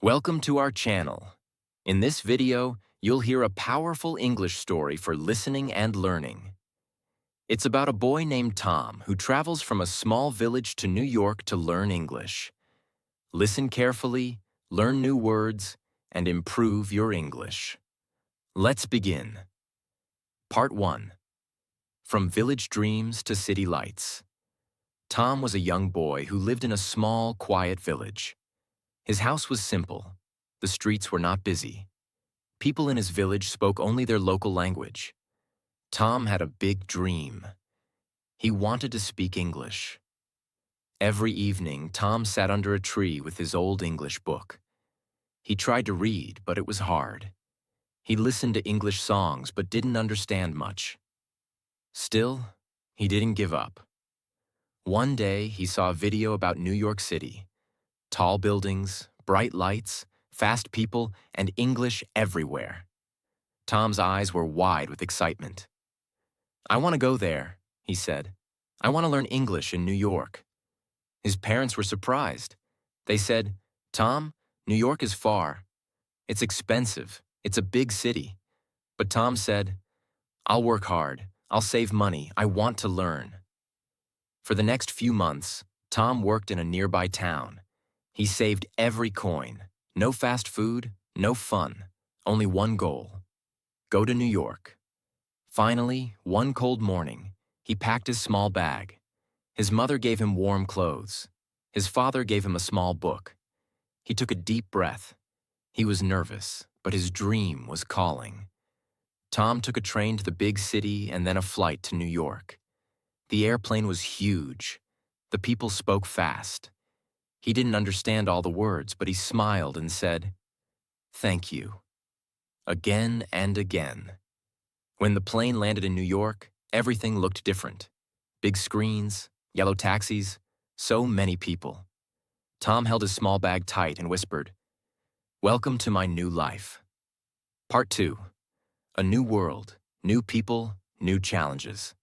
Welcome to our channel. In this video, you'll hear a powerful English story for listening and learning. It's about a boy named Tom who travels from a small village to New York to learn English. Listen carefully, learn new words, and improve your English. Let's begin. Part 1. From Village Dreams to City Lights. Tom was a young boy who lived in a small, quiet village. His house was simple. The streets were not busy. People in his village spoke only their local language. Tom had a big dream. He wanted to speak English. Every evening, Tom sat under a tree with his old English book. He tried to read, but it was hard. He listened to English songs, but didn't understand much. Still, he didn't give up. One day, he saw a video about New York City. Tall buildings, bright lights, fast people, and English everywhere. Tom's eyes were wide with excitement. "I want to go there," he said. "I want to learn English in New York." His parents were surprised. They said, "Tom, New York is far. It's expensive. It's a big city." But Tom said, "I'll work hard. I'll save money. I want to learn." For the next few months, Tom worked in a nearby town. He saved every coin. No fast food, no fun. Only one goal: go to New York. Finally, one cold morning, he packed his small bag. His mother gave him warm clothes. His father gave him a small book. He took a deep breath. He was nervous, but his dream was calling. Tom took a train to the big city and then a flight to New York. The airplane was huge. The people spoke fast. He didn't understand all the words, but he smiled and said, "Thank you," again and again. When the plane landed in New York, everything looked different. Big screens, yellow taxis, so many people. Tom held his small bag tight and whispered, "Welcome to my new life." Part 2. A new world, new people, new challenges.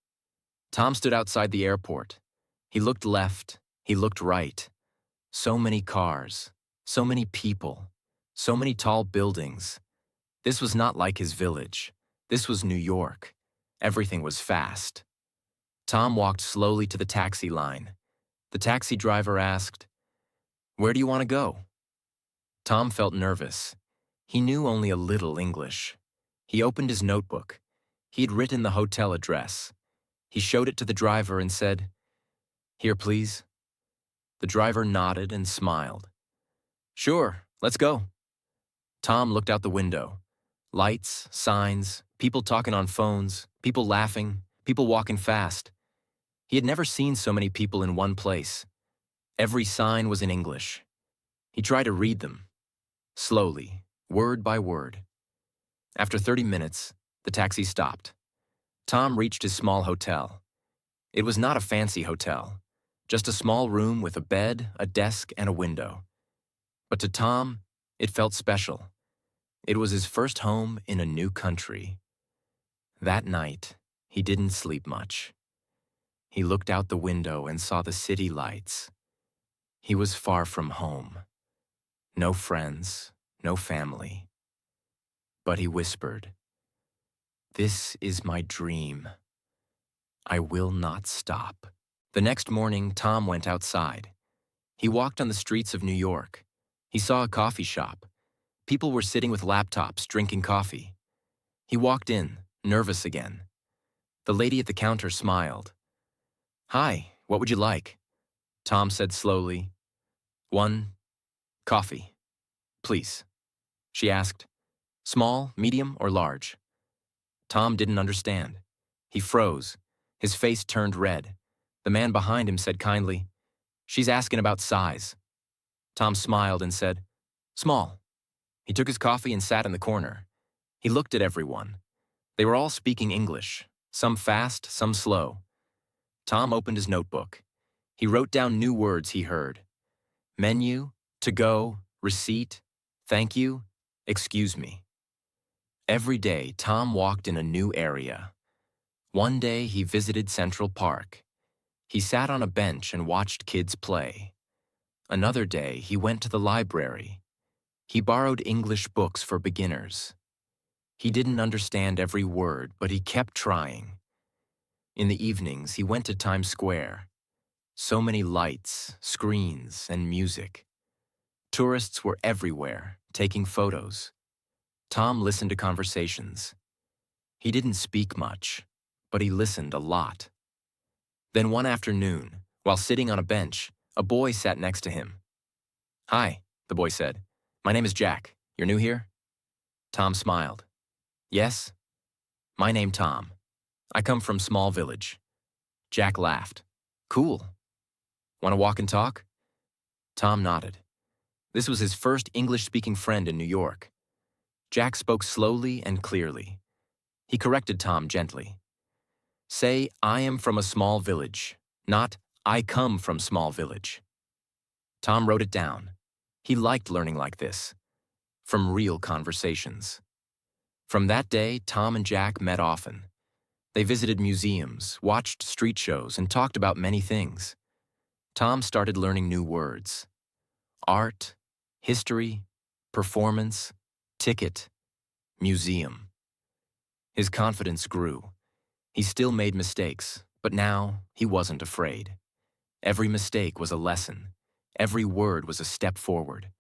Tom stood outside the airport. He looked left, he looked right. So many cars, so many people, so many tall buildings. This was not like his village. This was New York. Everything was fast. Tom walked slowly to the taxi line. The taxi driver asked, "Where do you want to go?" Tom felt nervous. He knew only a little English. He opened his notebook. He had written the hotel address. He showed it to the driver and said, "Here, please." The driver nodded and smiled. "Sure, let's go." Tom looked out the window. Lights, signs, people talking on phones, people laughing, people walking fast. He had never seen so many people in one place. Every sign was in English. He tried to read them, slowly, word by word. After 30 minutes, the taxi stopped. Tom reached his small hotel. It was not a fancy hotel, just a small room with a bed, a desk, and a window. But to Tom, it felt special. It was his first home in a new country. That night, he didn't sleep much. He looked out the window and saw the city lights. He was far from home. No friends, no family. But he whispered, "This is my dream. I will not stop." The next morning, Tom went outside. He walked on the streets of New York. He saw a coffee shop. People were sitting with laptops, drinking coffee. He walked in, nervous again. The lady at the counter smiled. "Hi, what would you like?" Tom said slowly, "One coffee, please." She asked, "Small, medium, or large?" Tom didn't understand. He froze. His face turned red. The man behind him said kindly, "She's asking about size." Tom smiled and said, "Small." He took his coffee and sat in the corner. He looked at everyone. They were all speaking English, some fast, some slow. Tom opened his notebook. He wrote down new words he heard. Menu, to go, receipt, thank you, excuse me. Every day, Tom walked in a new area. One day, he visited Central Park. He sat on a bench and watched kids play. Another day, he went to the library. He borrowed English books for beginners. He didn't understand every word, but he kept trying. In the evenings, he went to Times Square. So many lights, screens, and music. Tourists were everywhere, taking photos. Tom listened to conversations. He didn't speak much, but he listened a lot. Then one afternoon, while sitting on a bench, a boy sat next to him. "Hi," the boy said. "My name is Jack. You're new here?" Tom smiled. "Yes, my name Tom. I come from small village." Jack laughed. "Cool. Want to walk and talk?" Tom nodded. This was his first English-speaking friend in New York. Jack spoke slowly and clearly. He corrected Tom gently. "Say, I am from a small village, not I come from small village." Tom wrote it down. He liked learning like this, from real conversations. From that day, Tom and Jack met often. They visited museums, watched street shows, and talked about many things. Tom started learning new words. Art, history, performance, ticket, museum. His confidence grew. He still made mistakes, but now he wasn't afraid. Every mistake was a lesson. Every word was a step forward.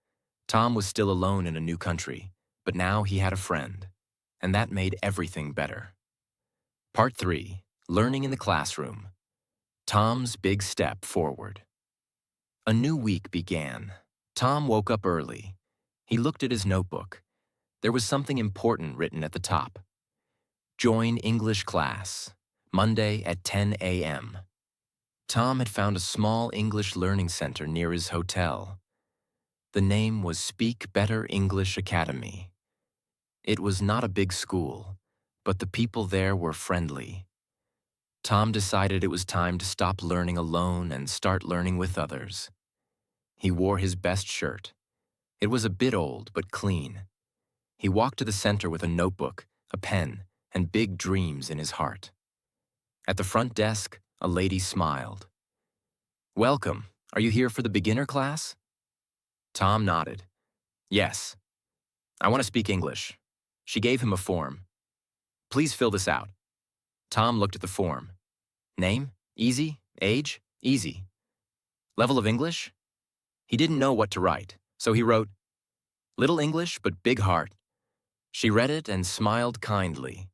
Tom was still alone in a new country, but now he had a friend, and that made everything better. Part 3. Learning in the Classroom. Tom's Big Step Forward. A new week began. Tom woke up early. He looked at his notebook. There was something important written at the top. Join English class, Monday at 10 a.m. Tom had found a small English learning center near his hotel. The name was Speak Better English Academy. It was not a big school, but the people there were friendly. Tom decided it was time to stop learning alone and start learning with others. He wore his best shirt. It was a bit old, but clean. He walked to the center with a notebook, a pen, and big dreams in his heart. At the front desk, a lady smiled. "Welcome. Are you here for the beginner class?" Tom nodded. "Yes. I want to speak English." She gave him a form. "Please fill this out." Tom looked at the form. Name? Easy. Age? Easy. Level of English? He didn't know what to write, so he wrote, "Little English, but big heart." She read it and smiled kindly.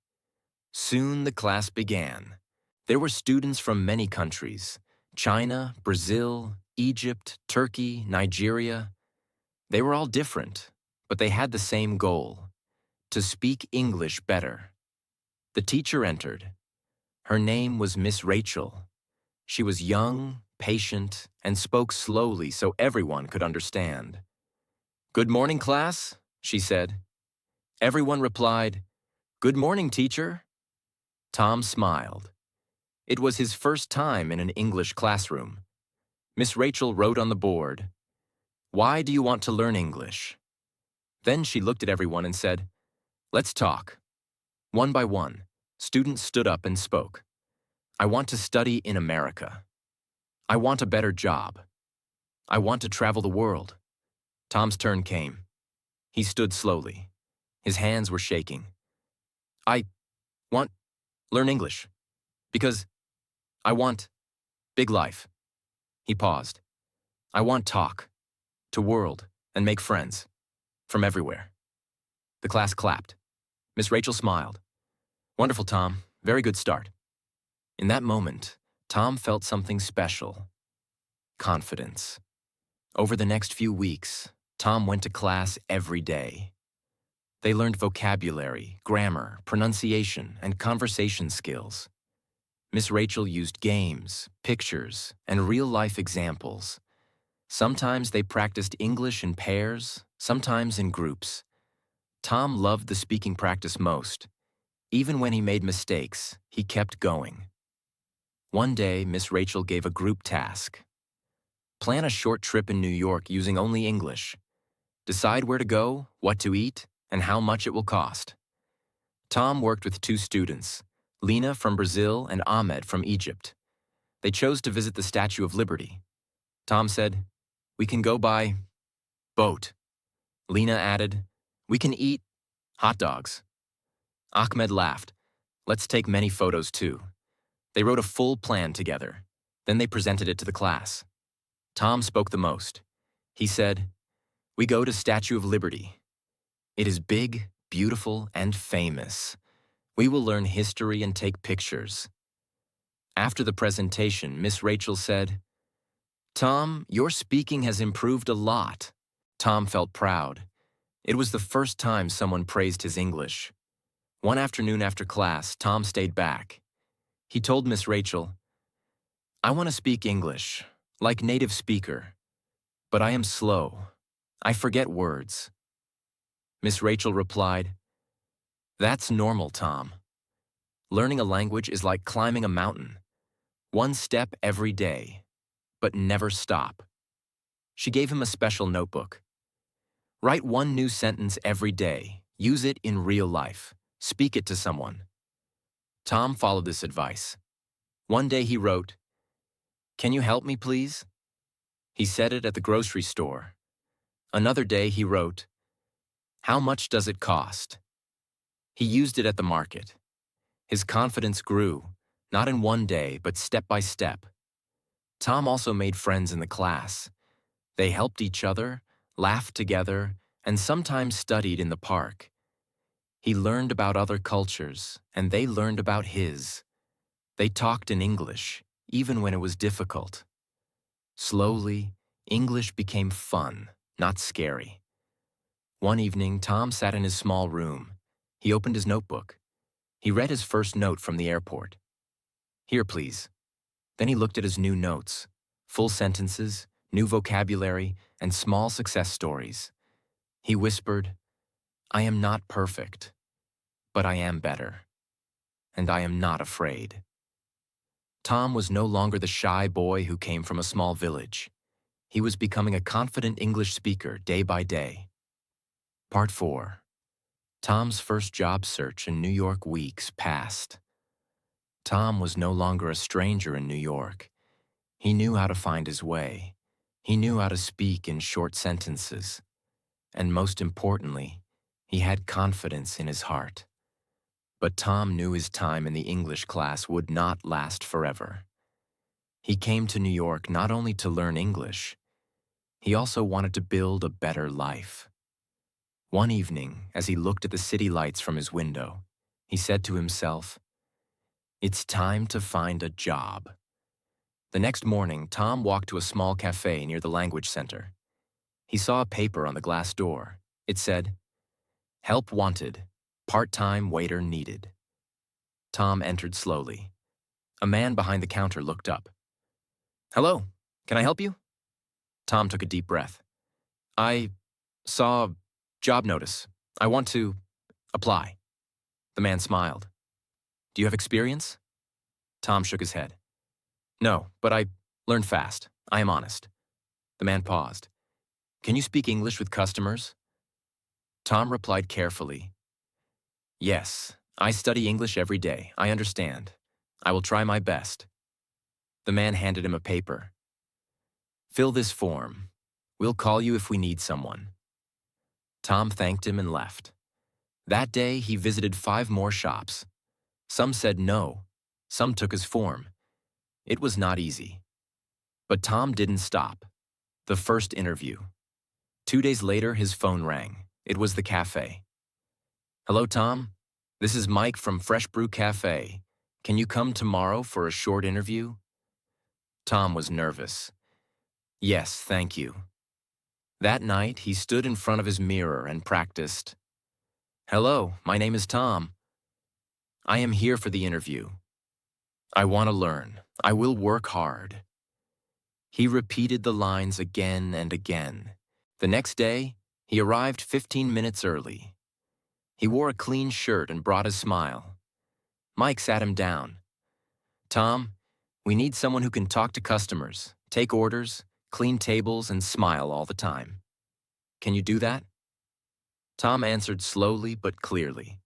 Soon the class began. There were students from many countries: China, Brazil, Egypt, Turkey, Nigeria. They were all different, but they had the same goal: to speak English better. The teacher entered. Her name was Miss Rachel. She was young, patient, and spoke slowly so everyone could understand. "Good morning, class," she said. Everyone replied, "Good morning, teacher." Tom smiled. It was his first time in an English classroom. Miss Rachel wrote on the board, "Why do you want to learn English?" Then she looked at everyone and said, "Let's talk." One by one, students stood up and spoke. "I want to study in America. I want a better job. I want to travel the world." Tom's turn came. He stood slowly. His hands were shaking. "I want learn English because I want big life." He paused. "I want talk to world and make friends from everywhere." The class clapped. Miss Rachel smiled. "Wonderful, Tom. Very good start." In that moment, Tom felt something special. Confidence. Over the next few weeks, Tom went to class every day. They learned vocabulary, grammar, pronunciation, and conversation skills. Miss Rachel used games, pictures, and real-life examples. Sometimes they practiced English in pairs, sometimes in groups. Tom loved the speaking practice most. Even when he made mistakes, he kept going. One day, Miss Rachel gave a group task. Plan a short trip in New York using only English. Decide where to go, what to eat, and how much it will cost. Tom worked with two students, Lena from Brazil and Ahmed from Egypt. They chose to visit the Statue of Liberty. Tom said, "We can go by boat." Lena added, "We can eat hot dogs." Ahmed laughed. "Let's take many photos too." They wrote a full plan together. Then they presented it to the class. Tom spoke the most. He said, "We go to Statue of Liberty. It is big, beautiful, and famous. We will learn history and take pictures." After the presentation, Miss Rachel said, "Tom, your speaking has improved a lot." Tom felt proud. It was the first time someone praised his English. One afternoon after class, Tom stayed back. He told Miss Rachel, "I want to speak English, like native speaker, but I am slow. I forget words." Miss Rachel replied, "That's normal, Tom. Learning a language is like climbing a mountain. One step every day, but never stop." She gave him a special notebook. "Write one new sentence every day. Use it in real life. Speak it to someone." Tom followed this advice. One day he wrote, "Can you help me, please?" He said it at the grocery store. Another day he wrote, "How much does it cost?" He used it at the market. His confidence grew, not in one day, but step by step. Tom also made friends in the class. They helped each other, laughed together, and sometimes studied in the park. He learned about other cultures, and they learned about his. They talked in English, even when it was difficult. Slowly, English became fun, not scary. One evening, Tom sat in his small room. He opened his notebook. He read his first note from the airport. "Here, please." Then he looked at his new notes, full sentences, new vocabulary, and small success stories. He whispered, "I am not perfect, but I am better, and I am not afraid." Tom was no longer the shy boy who came from a small village. He was becoming a confident English speaker day by day. Part 4. Tom's first job search in New York weeks passed. Tom was no longer a stranger in New York. He knew how to find his way. He knew how to speak in short sentences. And most importantly, he had confidence in his heart. But Tom knew his time in the English class would not last forever. He came to New York not only to learn English, he also wanted to build a better life. One evening, as he looked at the city lights from his window, he said to himself, "It's time to find a job." The next morning, Tom walked to a small cafe near the language center. He saw a paper on the glass door. It said, "Help wanted. Part-time waiter needed." Tom entered slowly. A man behind the counter looked up. "Hello, can I help you?" Tom took a deep breath. "I saw a job notice. I want to apply." The man smiled. "Do you have experience?" Tom shook his head. "No, but I learned fast. I am honest." The man paused. "Can you speak English with customers?" Tom replied carefully, "Yes, I study English every day. I understand. I will try my best." The man handed him a paper. "Fill this form. We'll call you if we need someone." Tom thanked him and left. That day, he visited 5 more shops. Some said no. Some took his form. It was not easy. But Tom didn't stop. The first interview. 2 days later, his phone rang. It was the cafe. "Hello, Tom. This is Mike from Fresh Brew Cafe. Can you come tomorrow for a short interview?" Tom was nervous. "Yes, thank you." That night, he stood in front of his mirror and practiced. "Hello, my name is Tom. I am here for the interview. I want to learn. I will work hard." He repeated the lines again and again. The next day, he arrived 15 minutes early. He wore a clean shirt and brought a smile. Mike sat him down. "Tom, we need someone who can talk to customers, take orders, clean tables, and smile all the time. Can you do that?" Tom answered slowly but clearly.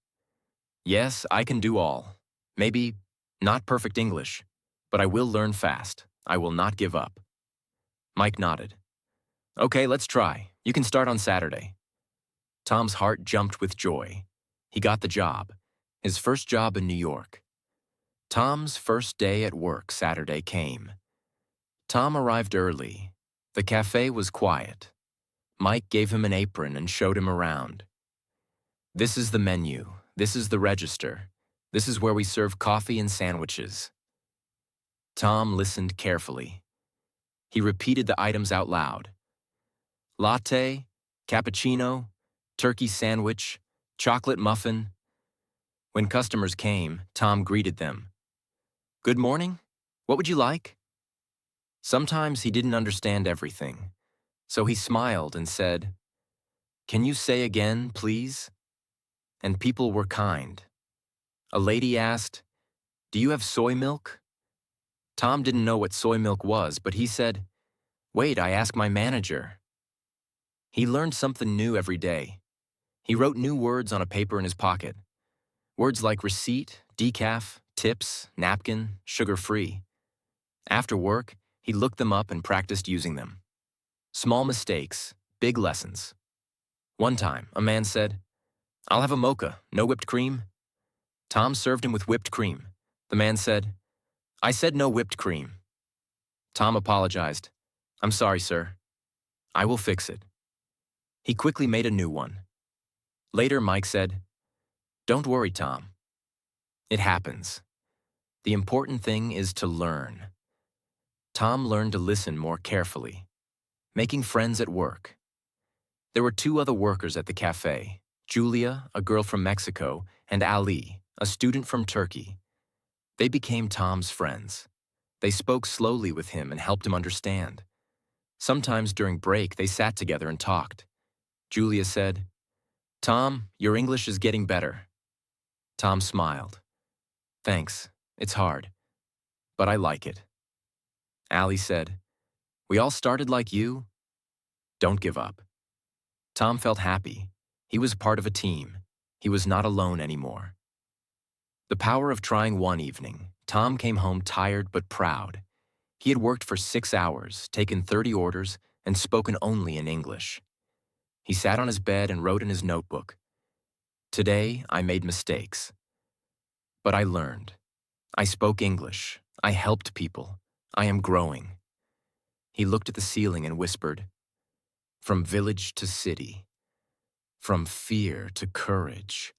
"Yes, I can do all. Maybe not perfect English, but I will learn fast. I will not give up." Mike nodded. "Okay, let's try. You can start on Saturday." Tom's heart jumped with joy. He got the job, his first job in New York. Tom's first day at work Saturday came. Tom arrived early. The cafe was quiet. Mike gave him an apron and showed him around. This is the menu. This is the register. This is where we serve coffee and sandwiches. Tom listened carefully. He repeated the items out loud. Latte, cappuccino, turkey sandwich, chocolate muffin. When customers came, Tom greeted them. Good morning. What would you like? Sometimes he didn't understand everything, so he smiled and said, Can you say again, please? And people were kind. A lady asked, Do you have soy milk? Tom didn't know what soy milk was, but he said, Wait, I asked my manager. He learned something new every day. He wrote new words on a paper in his pocket. Words like receipt, decaf, tips, napkin, sugar-free. After work, he looked them up and practiced using them. Small mistakes, big lessons. One time, a man said, I'll have a mocha, no whipped cream. Tom served him with whipped cream. The man said, I said no whipped cream. Tom apologized. I'm sorry, sir. I will fix it. He quickly made a new one. Later, Mike said, Don't worry, Tom. It happens. The important thing is to learn. Tom learned to listen more carefully, making friends at work. There were two other workers at the cafe, Julia, a girl from Mexico, and Ali, a student from Turkey. They became Tom's friends. They spoke slowly with him and helped him understand. Sometimes during break, they sat together and talked. Julia said, Tom, your English is getting better. Tom smiled. Thanks, it's hard, but I like it. Ali said, We all started like you. Don't give up. Tom felt happy. He was part of a team. He was not alone anymore. The power of trying one evening, Tom came home tired but proud. He had worked for 6 hours, taken 30 orders, and spoken only in English. He sat on his bed and wrote in his notebook, Today, I made mistakes. But I learned. I spoke English. I helped people. I am growing. He looked at the ceiling and whispered, From village to city, from fear to courage.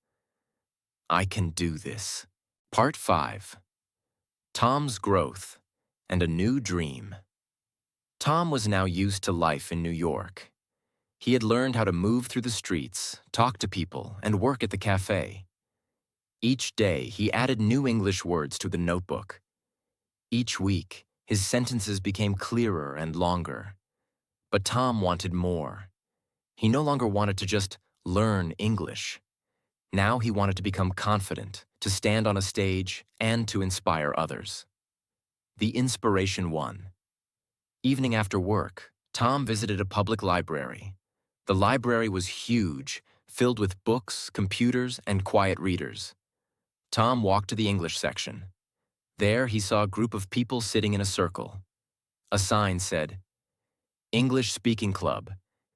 I can do this. Part 5. Tom's Growth and a New Dream. Tom was now used to life in New York. He had learned how to move through the streets, talk to people, and work at the cafe. Each day, he added new English words to the notebook. Each week, his sentences became clearer and longer. But Tom wanted more. He no longer wanted to just learn English. Now he wanted to become confident, to stand on a stage, and to inspire others. The Inspiration 1. Evening after work, Tom visited a public library. The library was huge, filled with books, computers, and quiet readers. Tom walked to the English section. There he saw a group of people sitting in a circle. A sign said, English Speaking Club,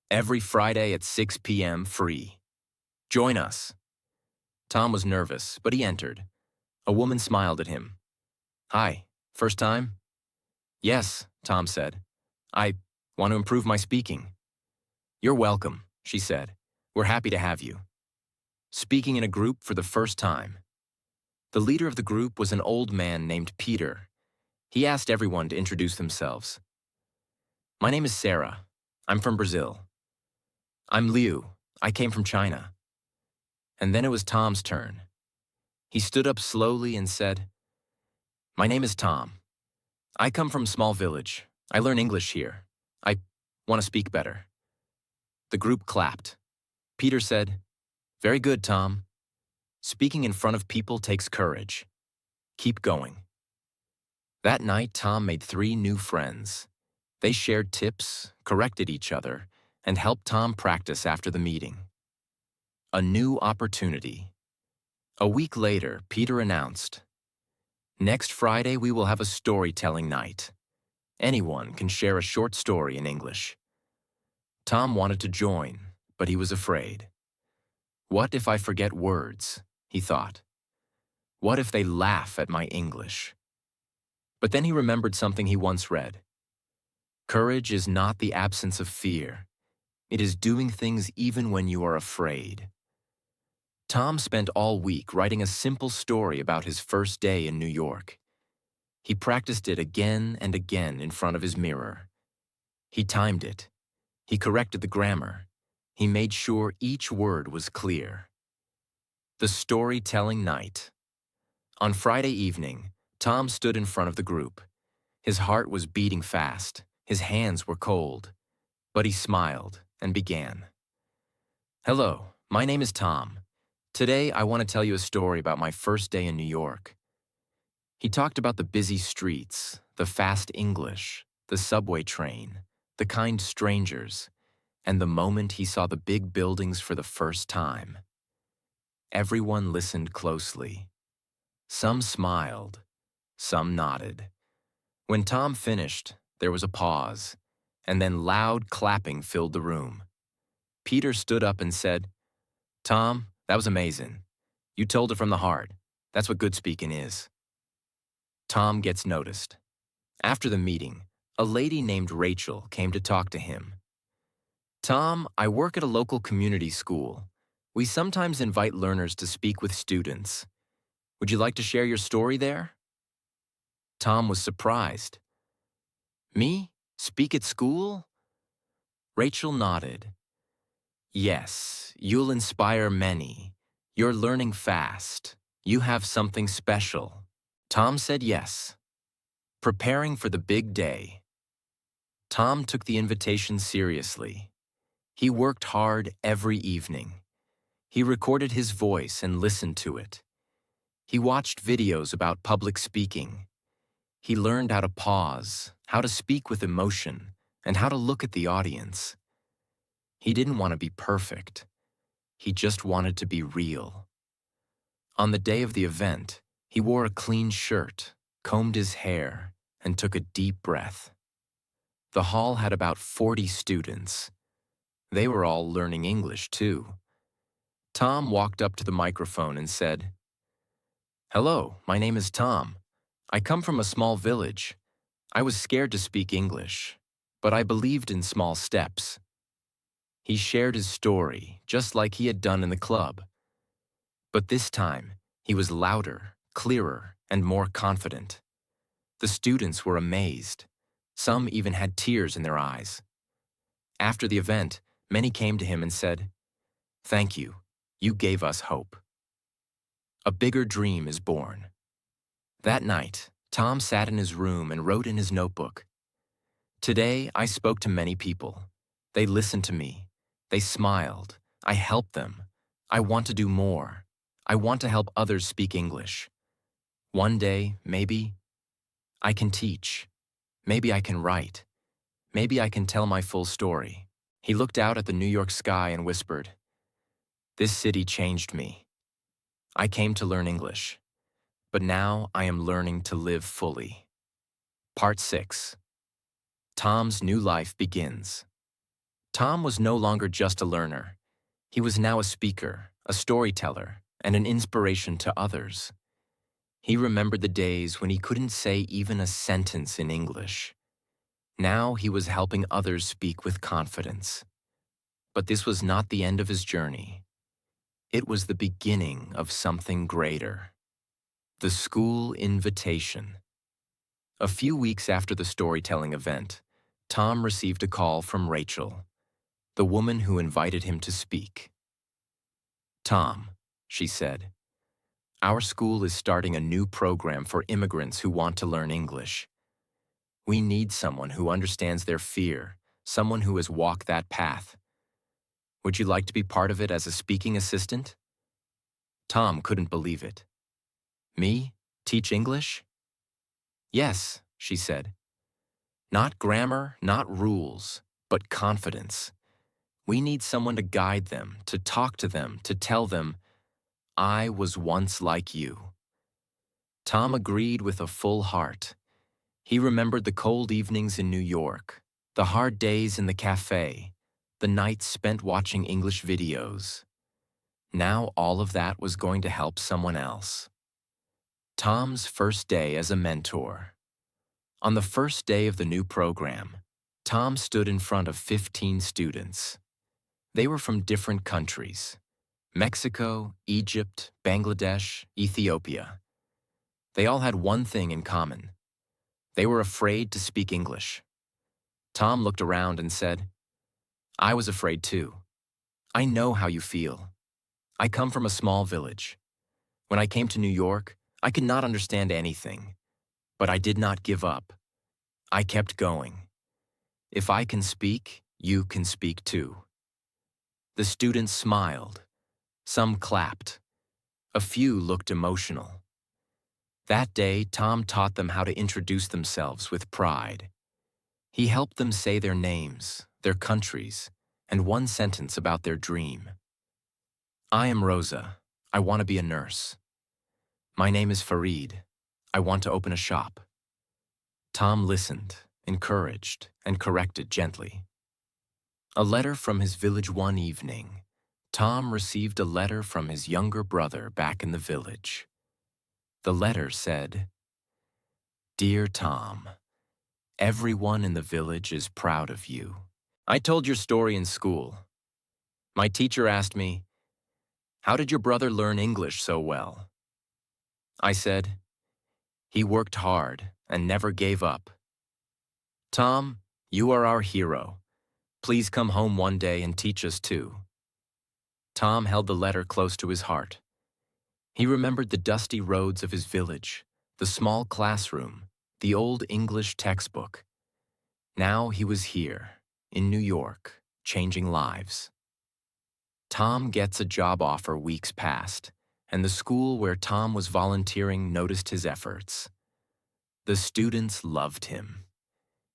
every Friday at 6 p.m. free. Join us. Tom was nervous, but he entered. A woman smiled at him. Hi, first time? Yes, Tom said. I want to improve my speaking. You're welcome, she said. We're happy to have you. Speaking in a group for the first time. The leader of the group was an old man named Peter. He asked everyone to introduce themselves. My name is Sarah. I'm from Brazil. I'm Liu. I came from China. And then it was Tom's turn. He stood up slowly and said, My name is Tom. I come from a small village. I learn English here. I want to speak better. The group clapped. Peter said, Very good, Tom. Speaking in front of people takes courage. Keep going. That night, Tom made 3 new friends. They shared tips, corrected each other, and helped Tom practice after the meeting. A new opportunity. A week later, Peter announced, Next Friday, we will have a storytelling night. Anyone can share a short story in English. Tom wanted to join, but he was afraid. What if I forget words? He thought. What if they laugh at my English? But then he remembered something he once read. Courage is not the absence of fear. It is doing things even when you are afraid. Tom spent all week writing a simple story about his first day in New York. He practiced it again and again in front of his mirror. He timed it. He corrected the grammar. He made sure each word was clear. The storytelling night. On Friday evening, Tom stood in front of the group. His heart was beating fast. His hands were cold. But he smiled and began. Hello, my name is Tom. Today, I want to tell you a story about my first day in New York. He talked about the busy streets, the fast English, the subway train, the kind strangers, and the moment he saw the big buildings for the first time. Everyone listened closely. Some smiled, some nodded. When Tom finished, there was a pause, and then loud clapping filled the room. Peter stood up and said, Tom, that was amazing. You told it from the heart. That's what good speaking is. Tom gets noticed. After the meeting, a lady named Rachel came to talk to him. Tom, I work at a local community school. We sometimes invite learners to speak with students. Would you like to share your story there? Tom was surprised. Me? Speak at school? Rachel nodded. Yes, you'll inspire many. You're learning fast. You have something special. Tom said yes. Preparing for the big day. Tom took the invitation seriously. He worked hard every evening. He recorded his voice and listened to it. He watched videos about public speaking. He learned how to pause, how to speak with emotion, and how to look at the audience. He didn't want to be perfect. He just wanted to be real. On the day of the event, he wore a clean shirt, combed his hair, and took a deep breath. The hall had about 40 students. They were all learning English, too. Tom walked up to the microphone and said, Hello, my name is Tom. I come from a small village. I was scared to speak English, but I believed in small steps. He shared his story, just like he had done in the club. But this time, he was louder, clearer, and more confident. The students were amazed. Some even had tears in their eyes. After the event, many came to him and said, Thank you. You gave us hope. A bigger dream is born. That night, Tom sat in his room and wrote in his notebook, Today, I spoke to many people. They listened to me. They smiled. I helped them. I want to do more. I want to help others speak English. One day, maybe, I can teach. Maybe I can write. Maybe I can tell my full story. He looked out at the New York sky and whispered, This city changed me. I came to learn English, but now I am learning to live fully. Part 6. Tom's new life begins. Tom was no longer just a learner. He was now a speaker, a storyteller, and an inspiration to others. He remembered the days when he couldn't say even a sentence in English. Now he was helping others speak with confidence. But this was not the end of his journey. It was the beginning of something greater. The school invitation. A few weeks after the storytelling event, Tom received a call from Rachel, the woman who invited him to speak. Tom, she said, our school is starting a new program for immigrants who want to learn English. We need someone who understands their fear, someone who has walked that path. Would you like to be part of it as a speaking assistant? Tom couldn't believe it. Me? Teach English? Yes, she said. Not grammar, not rules, but confidence. We need someone to guide them, to talk to them, to tell them, I was once like you. Tom agreed with a full heart. He remembered the cold evenings in New York, the hard days in the cafe, the nights spent watching English videos. Now all of that was going to help someone else. Tom's first day as a mentor. On the first day of the new program, Tom stood in front of 15 students. They were from different countries: Mexico, Egypt, Bangladesh, Ethiopia. They all had one thing in common. They were afraid to speak English. Tom looked around and said, "I was afraid too. I know how you feel. I come from a small village. When I came to New York, I could not understand anything. But I did not give up. I kept going. If I can speak, you can speak too." The students smiled. Some clapped. A few looked emotional. That day, Tom taught them how to introduce themselves with pride. He helped them say their names, their countries, and one sentence about their dream. "I am Rosa. I want to be a nurse." "My name is Farid. I want to open a shop." Tom listened, encouraged, and corrected gently. A letter from his village one evening. Tom received a letter from his younger brother back in the village. The letter said, "Dear Tom, everyone in the village is proud of you. I told your story in school. My teacher asked me, 'How did your brother learn English so well?' I said, 'He worked hard and never gave up.' Tom, you are our hero. Please come home one day and teach us too." Tom held the letter close to his heart. He remembered the dusty roads of his village, the small classroom, the old English textbook. Now he was here, in New York, changing lives. Tom gets a job offer weeks past, and the school where Tom was volunteering noticed his efforts. The students loved him.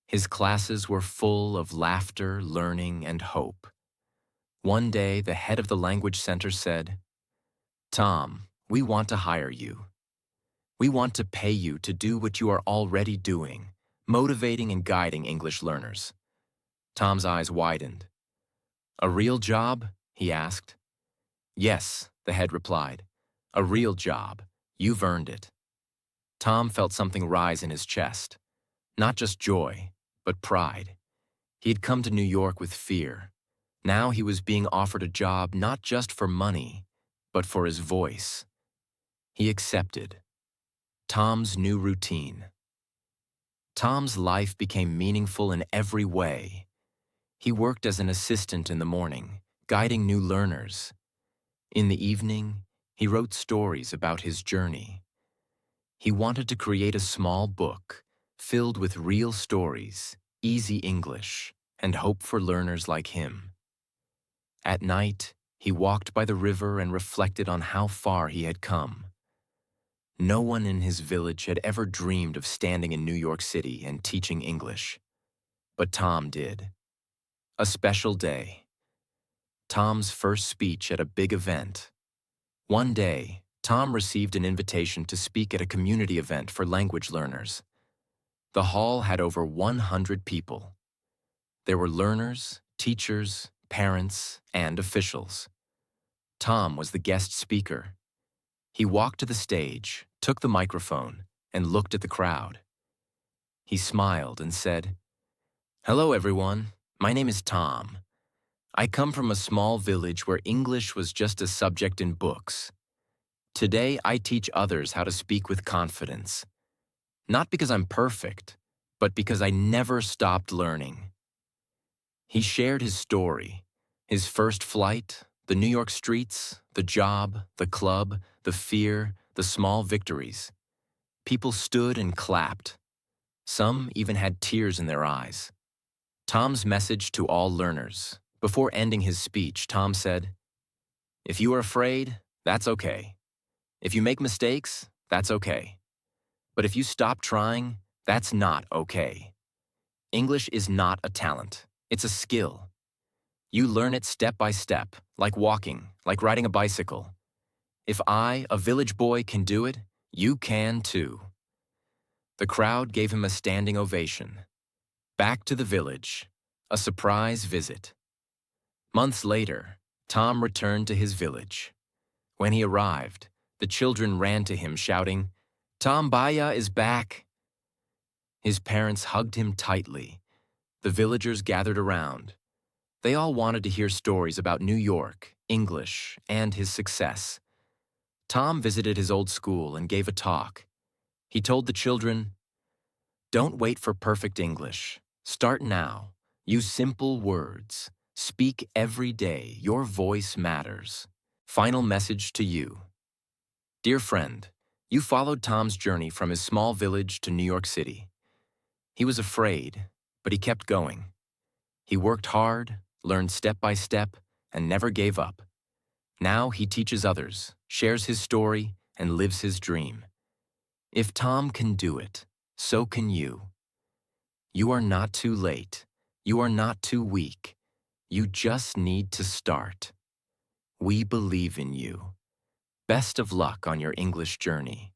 His classes were full of laughter, learning, and hope. One day, the head of the language center said, "Tom, we want to hire you. We want to pay you to do what you are already doing, motivating and guiding English learners." Tom's eyes widened. "A real job?" he asked. "Yes," the head replied. "A real job. You've earned it." Tom felt something rise in his chest. Not just joy, but pride. He had come to New York with fear. Now he was being offered a job not just for money, but for his voice. He accepted. Tom's new routine. Tom's life became meaningful in every way. He worked as an assistant in the morning, guiding new learners. In the evening, he wrote stories about his journey. He wanted to create a small book filled with real stories, easy English, and hope for learners like him. At night, he walked by the river and reflected on how far he had come. No one in his village had ever dreamed of standing in New York City and teaching English. But Tom did. A special day. Tom's first speech at a big event. One day, Tom received an invitation to speak at a community event for language learners. The hall had over 100 people. There were learners, teachers, parents, and officials. Tom was the guest speaker. He walked to the stage, took the microphone, and looked at the crowd. He smiled and said, "Hello, everyone. My name is Tom. I come from a small village where English was just a subject in books. Today, I teach others how to speak with confidence. Not because I'm perfect, but because I never stopped learning." He shared his story, his first flight, the New York streets, the job, the club, the fear, the small victories. People stood and clapped. Some even had tears in their eyes. Tom's message to all learners. Before ending his speech, Tom said, "If you are afraid, that's okay. If you make mistakes, that's okay. But if you stop trying, that's not okay. English is not a talent. It's a skill. You learn it step by step, like walking, like riding a bicycle. If I, a village boy, can do it, you can too." The crowd gave him a standing ovation. Back to the village, a surprise visit. Months later, Tom returned to his village. When he arrived, the children ran to him shouting, "Tom Baya is back!" His parents hugged him tightly. The villagers gathered around. They all wanted to hear stories about New York, English, and his success. Tom visited his old school and gave a talk. He told the children, "Don't wait for perfect English. Start now. Use simple words. Speak every day. Your voice matters." Final message to you. Dear friend, you followed Tom's journey from his small village to New York City. He was afraid, but he kept going. He worked hard, learned step by step, and never gave up. Now he teaches others, shares his story, and lives his dream. If Tom can do it, so can you. You are not too late. You are not too weak. You just need to start. We believe in you. Best of luck on your English journey.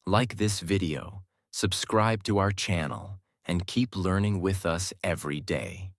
Like this video, subscribe to our channel, and keep learning with us every day.